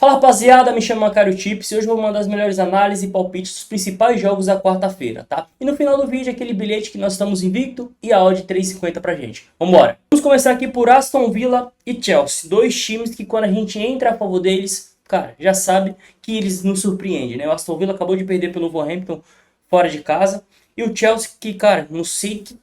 Fala rapaziada, me chamo Macario Tips e hoje eu vou mandar as melhores análises e palpites dos principais jogos da quarta-feira, tá? E no final do vídeo aquele bilhete que nós estamos invicto e a odd 3,50 pra gente. Vambora! Vamos começar aqui por Aston Villa e Chelsea, dois times que quando a gente entra a favor deles, cara, já sabe que eles nos surpreendem, né? O Aston Villa acabou de perder pelo Wolverhampton fora de casa e o Chelsea que, cara, não sei que...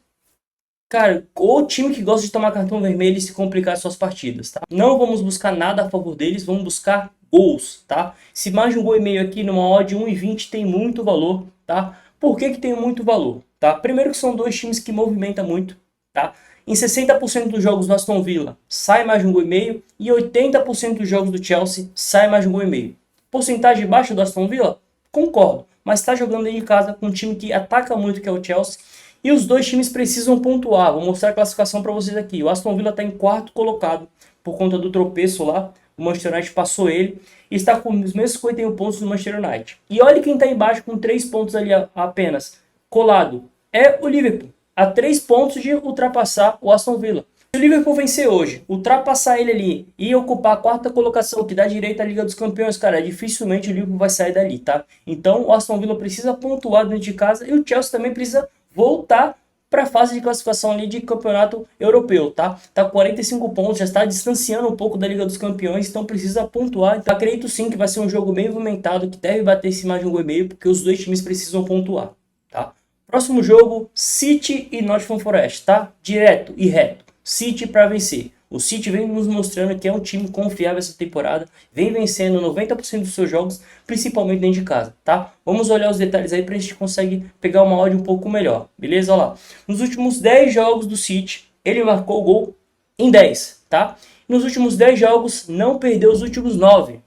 Cara, o time que gosta de tomar cartão vermelho e se complicar suas partidas, tá? Não vamos buscar nada a favor deles, vamos buscar gols, tá? Se mais de um gol e meio aqui numa odd 1,20 tem muito valor, tá? Por que que tem muito valor, tá? Primeiro que são dois times que movimentam muito, tá? Em 60% dos jogos do Aston Villa sai mais de um gol e meio e 80% dos jogos do Chelsea sai mais de um gol e meio. Porcentagem baixa do Aston Villa? Concordo, mas está jogando dentro de casa com um time que ataca muito, que é o Chelsea. E os dois times precisam pontuar. Vou mostrar a classificação para vocês aqui. O Aston Villa está em quarto colocado por conta do tropeço lá. O Manchester United passou ele e está com os mesmos 51 pontos do Manchester United. E olha quem está embaixo com 3 pontos ali apenas. Colado é o Liverpool. A 3 pontos de ultrapassar o Aston Villa. Se o Liverpool vencer hoje, ultrapassar ele ali e ocupar a quarta colocação que dá direito à Liga dos Campeões, cara, dificilmente o Liverpool vai sair dali, tá? Então o Aston Villa precisa pontuar dentro de casa e o Chelsea também precisa voltar para a fase de classificação ali de campeonato europeu, tá? Tá com 45 pontos, já está distanciando um pouco da Liga dos Campeões, então precisa pontuar. Então, acredito sim que vai ser um jogo bem movimentado, que deve bater esse mais de um gol e meio, porque os dois times precisam pontuar, tá? Próximo jogo, City e Nottingham Forest, tá? Direto e reto. City para vencer. O City vem nos mostrando que é um time confiável essa temporada, vem vencendo 90% dos seus jogos, principalmente dentro de casa, tá? Vamos olhar os detalhes aí para a gente conseguir pegar uma odd um pouco melhor, beleza? Olha lá. Nos últimos 10 jogos do City, ele marcou gol em 10, tá? Nos últimos 10 jogos, não perdeu os últimos 9.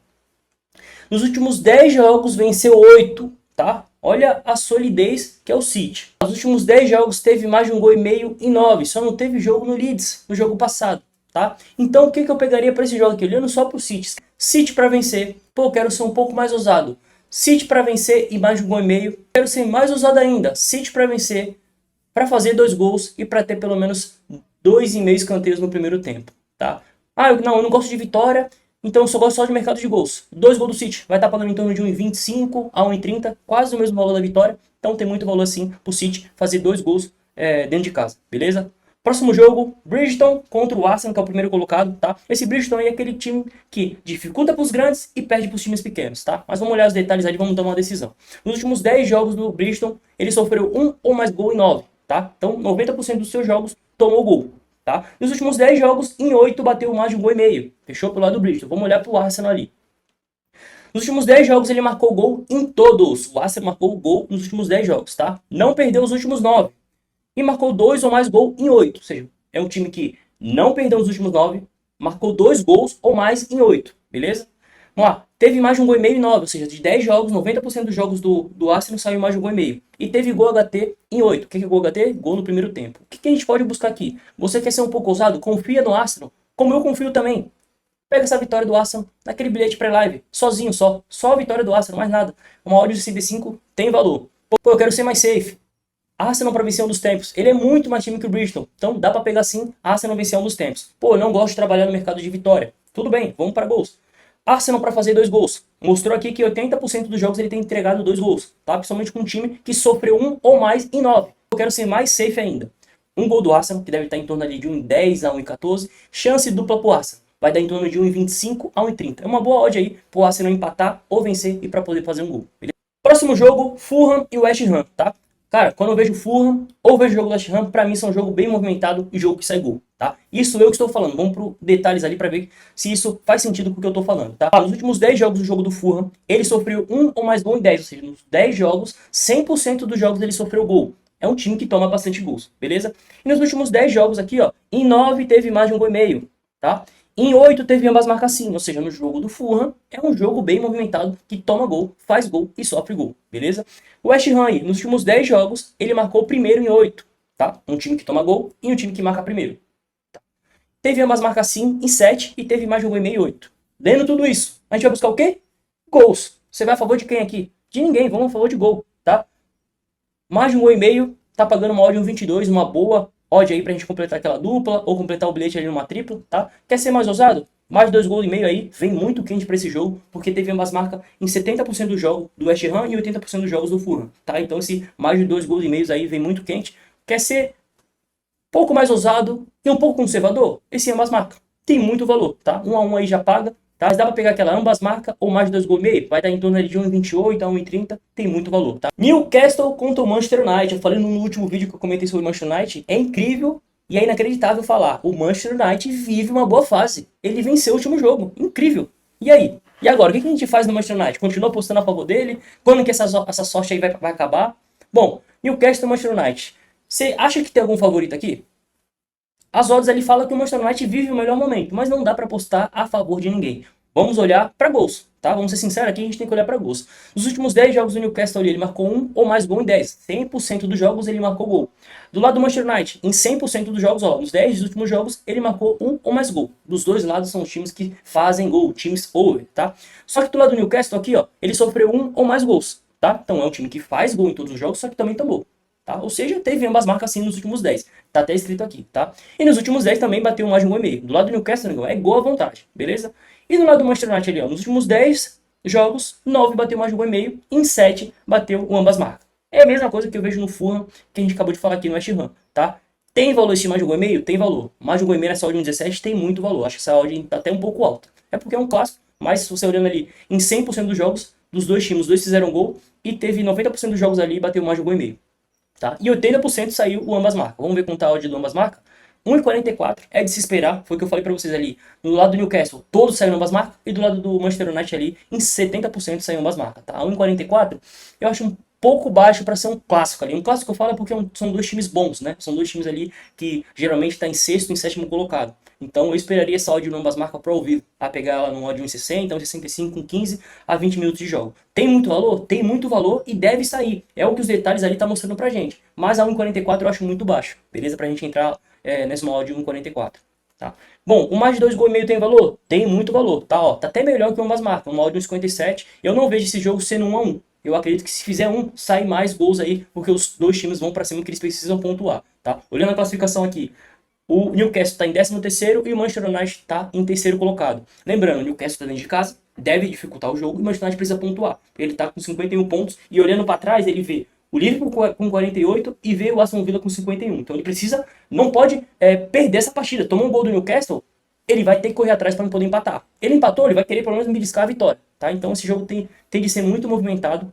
Nos últimos 10 jogos, venceu 8, tá? Olha a solidez que é o City. Nos últimos 10 jogos, teve mais de um gol e meio em 9, só não teve jogo no Leeds, no jogo passado. Tá? Então o que eu pegaria para esse jogo aqui? Olhando só para o City. City para vencer. Pô, quero ser um pouco mais ousado. City para vencer e mais de um gol e meio. Quero ser mais ousado ainda. City para vencer, para fazer 2 gols e para ter pelo menos 2,5 escanteios no primeiro tempo. Tá? Ah, eu não gosto de vitória, então eu só gosto só de mercado de gols. 2 gols do City. Vai estar pagando em torno de 1,25 a 1,30. Quase o mesmo valor da vitória. Então tem muito valor sim para o City fazer 2 gols dentro de casa. Beleza? Próximo jogo, Bridgestone contra o Arsenal, que é o primeiro colocado, tá? Esse Bridgestone é aquele time que dificulta para os grandes e perde para os times pequenos, tá? Mas vamos olhar os detalhes ali, vamos tomar uma decisão. Nos últimos 10 jogos do Bridgestone, ele sofreu 1 ou mais gol em 9, tá? Então 90% dos seus jogos tomou gol, tá? Nos últimos 10 jogos, em 8 bateu mais de um gol e meio. Fechou pelo lado do Bridgestone. Vamos olhar para o Arsenal ali. Nos últimos 10 jogos ele marcou gol em todos. O Arsenal marcou gol nos últimos 10 jogos, tá? Não perdeu os últimos 9. E marcou 2 ou mais gols em 8. Ou seja, é um time que não perdeu nos últimos 9, marcou 2 gols ou mais em 8. Beleza? Vamos lá. Teve mais de um gol e meio em 9. Ou seja, de 10 jogos, 90% dos jogos do Arsenal saiu mais de um gol e meio. E teve gol HT em 8. O que é gol HT? Gol no primeiro tempo. O que a gente pode buscar aqui? Você quer ser um pouco ousado? Confia no Arsenal. Como eu confio também. Pega essa vitória do Arsenal naquele bilhete pré-live. Sozinho só. Só a vitória do Arsenal, mais nada. Uma odd de 65 tem valor. Pô, eu quero ser mais safe. Arsenal para vencer um dos tempos. Ele é muito mais time que o Bridgestone. Então dá para pegar sim, Arsenal vencer um dos tempos. Pô, eu não gosto de trabalhar no mercado de vitória. Tudo bem, vamos para gols. Arsenal para fazer 2 gols. Mostrou aqui que 80% dos jogos ele tem entregado 2 gols. Tá? Principalmente com um time que sofreu 1 ou mais em 9. Eu quero ser mais safe ainda. Um gol do Arsenal, que deve estar em torno ali de 1,10 a 1,14. Chance dupla pro Arsenal. Vai dar em torno de 1,25 a 1,30. É uma boa odd aí pro Arsenal empatar ou vencer e para poder fazer um gol. Beleza? Próximo jogo, Fulham e West Ham, tá? Cara, quando eu vejo Fulham ou vejo o jogo do West Ham, pra mim são um jogo bem movimentado e jogo que sai gol, tá? Isso eu que estou falando. Vamos pro detalhes ali pra ver se isso faz sentido com o que eu tô falando, tá? Nos últimos 10 jogos do jogo do Fulham, ele sofreu 1 ou mais gol em 10. Ou seja, nos 10 jogos, 100% dos jogos ele sofreu gol. É um time que toma bastante gols, beleza? E nos últimos 10 jogos aqui, ó, em 9 teve mais de um gol e meio, tá? Em 8 teve ambas marcas sim, ou seja, no jogo do Fulham é um jogo bem movimentado que toma gol, faz gol e sofre gol, beleza? O West Ham, nos últimos 10 jogos, ele marcou primeiro em 8, tá? Um time que toma gol e um time que marca primeiro. Tá? Teve ambas marcas sim em 7 e teve mais de um gol e meio em 8. Lendo tudo isso, a gente vai buscar o quê? Gols. Você vai a favor de quem aqui? De ninguém, vamos a favor de gol, tá? Mais de um gol e meio, tá pagando uma odd de 1,22, uma boa odd aí pra gente completar aquela dupla ou completar o bilhete ali numa tripla, tá? Quer ser mais ousado? Mais de 2 gols e meio aí, vem muito quente para esse jogo, porque teve ambas marcas em 70% do jogo do West Ham e 80% dos jogos do Fulham, tá? Então esse mais de 2 gols e meio aí vem muito quente. Quer ser um pouco mais ousado e um pouco conservador? Esse ambas marcas tem muito valor, tá? 1 a 1 aí já paga, tá? Mas dá pra pegar aquela ambas marcas ou mais de 2 gols e meio, vai dar em torno ali de 1,28 a 1,30, tem muito valor, tá? Newcastle contra o Manchester United, eu falei no último vídeo que eu comentei sobre o Manchester United, é incrível e é inacreditável falar, o Manchester United vive uma boa fase, ele venceu o último jogo, incrível. E aí? E agora, o que a gente faz no Manchester United? Continua apostando a favor dele? Quando que essa sorte aí vai acabar? Bom, Newcastle e Manchester United. Você acha que tem algum favorito aqui? As odds ali falam que o Manchester United vive o melhor momento, mas não dá para apostar a favor de ninguém. Vamos olhar para gols, tá? Vamos ser sinceros aqui, a gente tem que olhar para gols. Nos últimos 10 jogos do Newcastle ele marcou um ou mais gol em 10. 100% dos jogos ele marcou gol. Do lado do Manchester United, em 100% dos jogos, ó, nos 10 últimos jogos ele marcou um ou mais gol. Dos dois lados são os times que fazem gol, times over, tá? Só que do lado do Newcastle aqui, ó, ele sofreu um ou mais gols, tá? Então é um time que faz gol em todos os jogos, só que também tomou. Tá? Ou seja, teve ambas marcas assim nos últimos 10. Tá até escrito aqui, tá? E nos últimos 10 também bateu mais de um gol e meio. Do lado do Newcastle, é gol à vontade, beleza? E do lado do Manchester United ali, ó, nos últimos 10 jogos, 9 bateu mais de um gol e meio, em 7 bateu ambas marcas. É a mesma coisa que eu vejo no Fulham, que a gente acabou de falar aqui no West Ham, tá? Tem valor esse mais de um gol e meio? Tem valor. Mais de um gol e meio nessa odd 17 tem muito valor. Acho que essa odd tá até um pouco alta. É porque é um clássico, mas se você olhando ali, em 100% dos jogos, dos dois times, os dois fizeram gol e teve 90% dos jogos ali bateu mais de um gol e meio. Tá? E 80% saiu o ambas marcas. Vamos ver quanto tá a odd do ambas marcas? 1,44 é de se esperar, foi o que eu falei para vocês ali. Do lado do Newcastle, todos saíram ambas marcas, e do lado do Manchester United ali, em 70% saíram ambas marcas. Tá? 1,44 eu acho um pouco baixo para ser um clássico ali. Um clássico que eu falo é porque são dois times bons, né? São dois times ali que geralmente está em sexto e em sétimo colocado. Então eu esperaria essa odd de ambas marcas para ouvir, a pegar ela no odd 1,60, 1,65 com 15 a 20 minutos de jogo. Tem muito valor? Tem muito valor e deve sair. É o que os detalhes ali tá mostrando pra gente. Mas a 1,44 eu acho muito baixo, beleza? Pra gente entrar nessa odd de 1,44. Tá? Bom, o mais de 2 gols e meio tem valor? Tem muito valor, tá? Ó, tá até melhor que ambas marcas, uma odd de 1,57. Eu não vejo esse jogo sendo 1 a 1. Eu acredito que se fizer um, sai mais gols aí, porque os dois times vão para cima que eles precisam pontuar, tá? Olhando a classificação aqui, o Newcastle está em 13º e o Manchester United está em terceiro colocado. Lembrando, o Newcastle está dentro de casa, deve dificultar o jogo e o Manchester United precisa pontuar. Ele está com 51 pontos e olhando para trás ele vê o Liverpool com 48 e vê o Aston Villa com 51. Então ele precisa, não pode perder essa partida. Tomou um gol do Newcastle, ele vai ter que correr atrás para não poder empatar. Ele empatou, ele vai querer pelo menos beliscar a vitória. Tá? Então esse jogo tem de ser muito movimentado.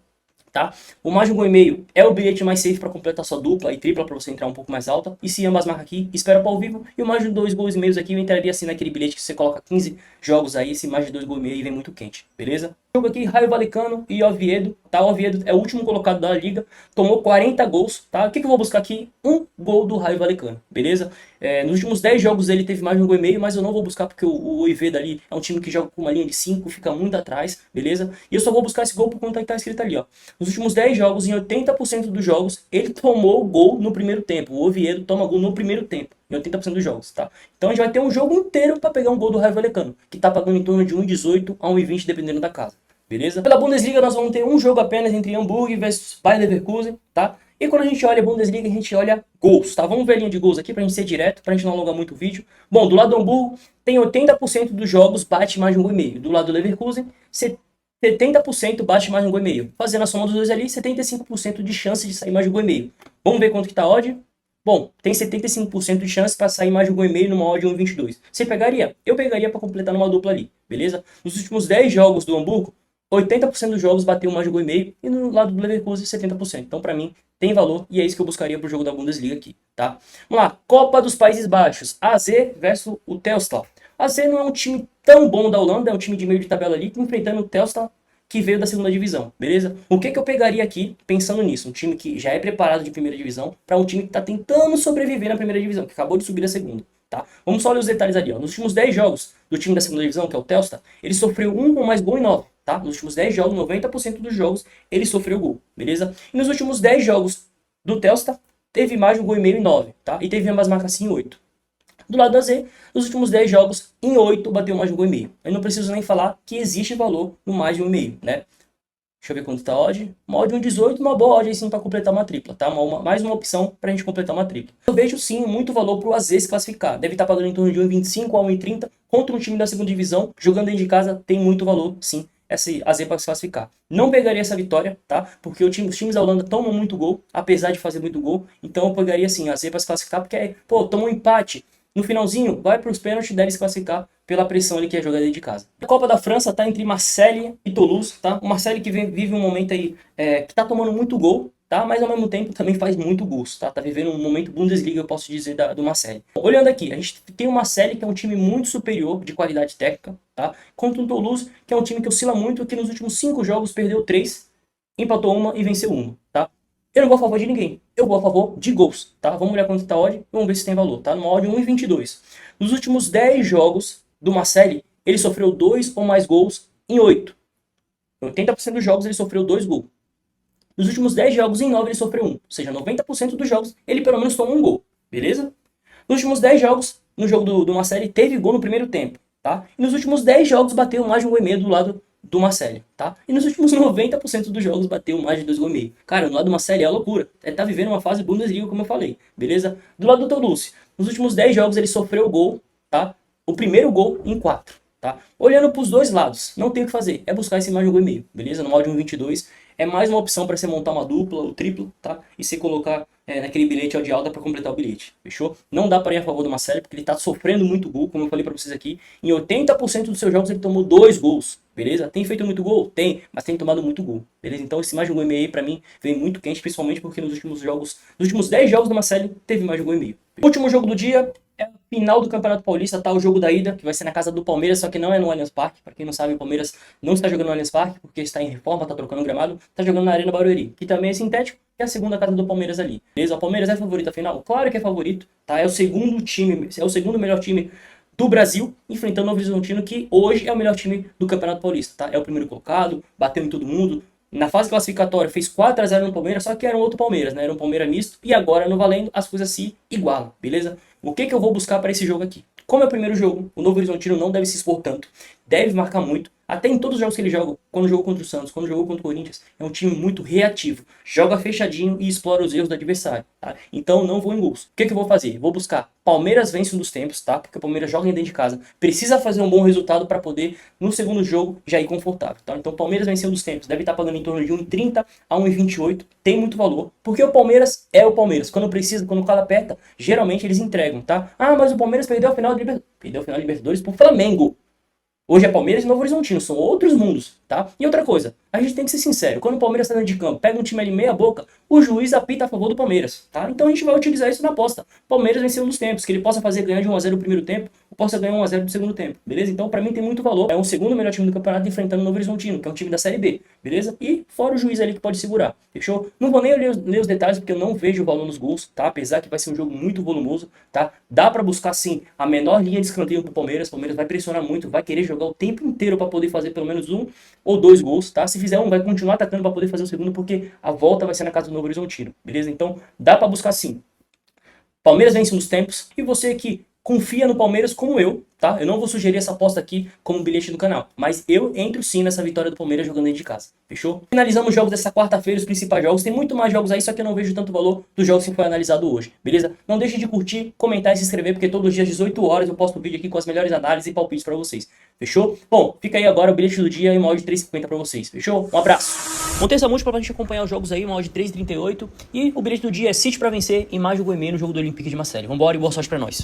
Tá? O mais de um gol e meio é o bilhete mais safe para completar sua dupla e tripla para você entrar um pouco mais alta. E se ambas marcam aqui, espera para ao vivo. E o mais de 2 gols e meios aqui eu entraria assim naquele bilhete que você coloca 15 jogos aí. Esse mais de 2 gols e meio aí vem muito quente, beleza? Jogo aqui, Raio Vallecano e Oviedo. Tá? O Oviedo é o último colocado da liga, tomou 40 gols. Tá? O que eu vou buscar aqui? Um gol do Raio Vallecano, beleza? Nos últimos 10 jogos ele teve mais de um gol e meio, mas eu não vou buscar porque o Oviedo ali é um time que joga com uma linha de 5, fica muito atrás, beleza? E eu só vou buscar esse gol por conta que tá escrito ali, ó. Nos últimos 10 jogos, em 80% dos jogos, ele tomou gol no primeiro tempo. O Oviedo toma gol no primeiro tempo, em 80% dos jogos, tá? Então a gente vai ter um jogo inteiro para pegar um gol do Raio Vallecano, que tá pagando em torno de 1,18 a 1,20 dependendo da casa, beleza? Pela Bundesliga nós vamos ter um jogo apenas entre Hamburgo versus Bayer Leverkusen, tá? E quando a gente olha a Bundesliga, a gente olha gols, tá? Vamos ver a linha de gols aqui pra gente ser direto, pra gente não alongar muito o vídeo. Bom, do lado do Hamburgo, tem 80% dos jogos bate mais de um gol e meio. Do lado do Leverkusen, 70% bate mais de um gol e meio. Fazendo a soma dos dois ali, 75% de chance de sair mais de um gol e meio. Vamos ver quanto que tá a odd? Bom, tem 75% de chance para sair mais de um gol e meio numa odd 1,22. Você pegaria? Eu pegaria para completar numa dupla ali, beleza? Nos últimos 10 jogos do Hamburgo, 80% dos jogos bateu mais de um gol e meio e no lado do Leverkusen 70%. Então, para mim, tem valor e é isso que eu buscaria pro jogo da Bundesliga aqui, tá? Vamos lá, Copa dos Países Baixos, AZ versus o Telstar. AZ não é um time tão bom da Holanda, é um time de meio de tabela ali, enfrentando o Telstar, que veio da segunda divisão, beleza? O que eu pegaria aqui, pensando nisso? Um time que já é preparado de primeira divisão, para um time que está tentando sobreviver na primeira divisão, que acabou de subir da segunda, tá? Vamos só olhar os detalhes ali, ó. Nos últimos 10 jogos do time da segunda divisão, que é o Telstar, ele sofreu um ou mais gol em 9. Tá? Nos últimos 10 jogos, 90% dos jogos, ele sofreu gol, beleza? E nos últimos 10 jogos do Telstar, teve mais de um gol e meio em 9, tá? E teve ambas marcas assim em 8. Do lado da Z, nos últimos 10 jogos, em 8 bateu mais de um gol e meio. Eu não preciso nem falar que existe valor no mais de um e meio, né? Deixa eu ver quanto tá a odd. Uma odd 1,18, uma boa odd aí sim para completar uma tripla, tá? Mais uma opção para a gente completar uma tripla. Eu vejo sim muito valor para o AZ se classificar. Deve estar pagando em torno de 1,25 a 1,30 contra um time da segunda divisão. Jogando dentro de casa tem muito valor, sim, esse AZ para se classificar. Não pegaria essa vitória, tá? Porque os times da Holanda tomam muito gol, apesar de fazer muito gol. Então eu pegaria sim AZ para se classificar, porque, pô, tomou um empate. No finalzinho, vai para os pênaltis e deve se classificar pela pressão ali que é jogada dentro de casa. A Copa da França tá entre Marseille e Toulouse, tá? O Marseille que vive um momento aí que tá tomando muito gol, tá? Mas ao mesmo tempo também faz muito gols, tá? Tá vivendo um momento Bundesliga, eu posso dizer, do Marseille. Olhando aqui, a gente tem o Marseille, que é um time muito superior de qualidade técnica, tá? Contra o Toulouse, que é um time que oscila muito, que nos últimos 5 jogos perdeu 3, empatou 1 e venceu 1, tá? Eu não vou a favor de ninguém, eu vou a favor de gols, tá? Vamos olhar quanto tá a odd, vamos ver se tem valor, tá? Numa odd 1,22. Nos últimos 10 jogos do Marseille, ele sofreu 2 ou mais gols em 8. Em 80% dos jogos ele sofreu 2 gols. Nos últimos 10 jogos, em 9 ele sofreu 1. Ou seja, 90% dos jogos ele pelo menos tomou um gol, beleza? Nos últimos 10 jogos, no jogo do Marseille, teve gol no primeiro tempo, tá? E nos últimos 10 jogos bateu mais de 1,5 do lado do Marseille, tá? E nos últimos 90% dos jogos bateu mais de 2,5. Cara, no lado do Marseille é uma loucura. Ele tá vivendo uma fase Bundesliga, como eu falei, beleza? Do lado do Toulouse, nos últimos 10 jogos ele sofreu gol, tá? O primeiro gol em 4, tá? Olhando para os dois lados, não tem o que fazer, é buscar esse mais de 1,5, beleza? No modo 1,22 é mais uma opção para você montar uma dupla ou triplo, tá? E você colocar naquele bilhete de alta para completar o bilhete, fechou? Não dá para ir a favor do Marseille porque ele tá sofrendo muito gol, como eu falei para vocês aqui. Em 80% dos seus jogos ele tomou 2 gols, beleza? Tem feito muito gol? Tem, mas tem tomado muito gol, beleza? Então esse mais de 1,5 aí para mim vem muito quente, principalmente porque nos últimos 10 jogos do Marseille teve mais de 1,5. Último jogo do dia é a final do Campeonato Paulista, tá? O jogo da ida, que vai ser na casa do Palmeiras, só que não é no Allianz Parque. Para quem não sabe, o Palmeiras não está jogando no Allianz Parque, porque está em reforma, tá trocando o gramado, tá jogando na Arena Barueri, que também é sintético, e é a segunda casa do Palmeiras ali. Beleza? O Palmeiras é favorito à final? Claro que é favorito, tá? É o segundo melhor time do Brasil, enfrentando o Novo Horizontino, que hoje é o melhor time do Campeonato Paulista, tá? É o primeiro colocado, bateu em todo mundo. Na fase classificatória fez 4-0 no Palmeiras, só que era um outro Palmeiras, né? Era um Palmeiras misto, e agora no Valendo as coisas se igualam, beleza? O que eu vou buscar para esse jogo aqui? Como é o primeiro jogo, o Novo Horizontino não deve se expor tanto, deve marcar muito. Até em todos os jogos que ele joga, quando jogou contra o Santos, quando jogou contra o Corinthians, é um time muito reativo. Joga fechadinho e explora os erros do adversário, tá? Então não vou em gols. O que eu vou fazer? Vou buscar Palmeiras vence um dos tempos, tá? Porque o Palmeiras joga dentro de casa. Precisa fazer um bom resultado para poder, no segundo jogo, já ir confortável, tá? Então Palmeiras venceu um dos tempos. Deve estar pagando em torno de 1,30 a 1,28. Tem muito valor. Porque o Palmeiras é o Palmeiras. Quando precisa, quando o cara aperta, geralmente eles entregam, tá? Ah, mas o Palmeiras perdeu a final da Libertadores. Perdeu a final da Libertadores pro Flamengo. Hoje é Palmeiras e Novo Horizontino, são outros mundos, tá? E outra coisa, a gente tem que ser sincero, quando o Palmeiras está dentro de campo, pega um time ali meia boca, o juiz apita a favor do Palmeiras, tá? Então a gente vai utilizar isso na aposta. Palmeiras venceu um dos tempos, que ele possa fazer ganhar de 1 a 0 no primeiro tempo, ou possa ganhar 1 a 0 no segundo tempo, beleza? Então pra mim tem muito valor. É o segundo melhor time do campeonato enfrentando o Novo Horizontino, que é um time da Série B, beleza? E fora o juiz ali que pode segurar, fechou? Não vou nem ler os detalhes porque eu não vejo o valor nos gols, tá? Apesar que vai ser um jogo muito volumoso, tá? Dá pra buscar sim a menor linha de escanteio pro Palmeiras. O Palmeiras vai pressionar muito, vai querer jogar o tempo inteiro para poder fazer pelo menos 1 ou 2 gols, tá? Se fizer um, vai continuar atacando para poder fazer o segundo, porque a volta vai ser na casa do Novo Horizontino, beleza? Então, dá para buscar sim. Palmeiras vence nos tempos, e você que confia no Palmeiras como eu, tá? Eu não vou sugerir essa aposta aqui como bilhete do canal, mas eu entro sim nessa vitória do Palmeiras jogando dentro de casa, fechou? Finalizamos os jogos dessa quarta-feira, os principais jogos. Tem muito mais jogos aí, só que eu não vejo tanto valor dos jogos que foi analisado hoje, beleza? Não deixe de curtir, comentar e se inscrever, porque todos os dias, 18 horas, eu posto um vídeo aqui com as melhores análises e palpites pra vocês, fechou? Bom, fica aí agora o bilhete do dia e uma odd de 3,50 pra vocês, fechou? Um abraço! Montei essa múltipla pra gente acompanhar os jogos aí, uma odd de 3,38, e o bilhete do dia é City pra vencer e mais de 1,5 no jogo do Olympique de Marseille. Vambora e boa sorte pra nós!